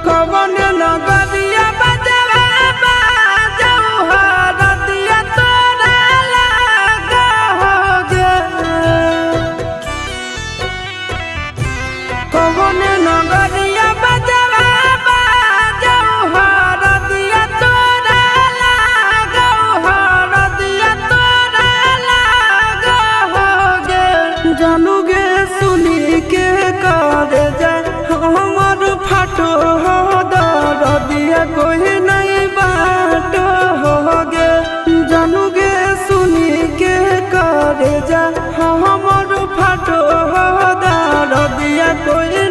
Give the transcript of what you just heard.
कवन नगरिया बजवा बाजऊ हरदिया तोरा लागा होगे कवन नगरिया बजवा बाजऊ हरदिया तोरा लागा हरदिया तोरा लागा होगे जानू गे सुनी के कर जाए हमर फाटो हो दरदिया कोई नहीं बाटो होगे जानू गे सुनी के कर जा हमर फाटो हो दरदिया कोई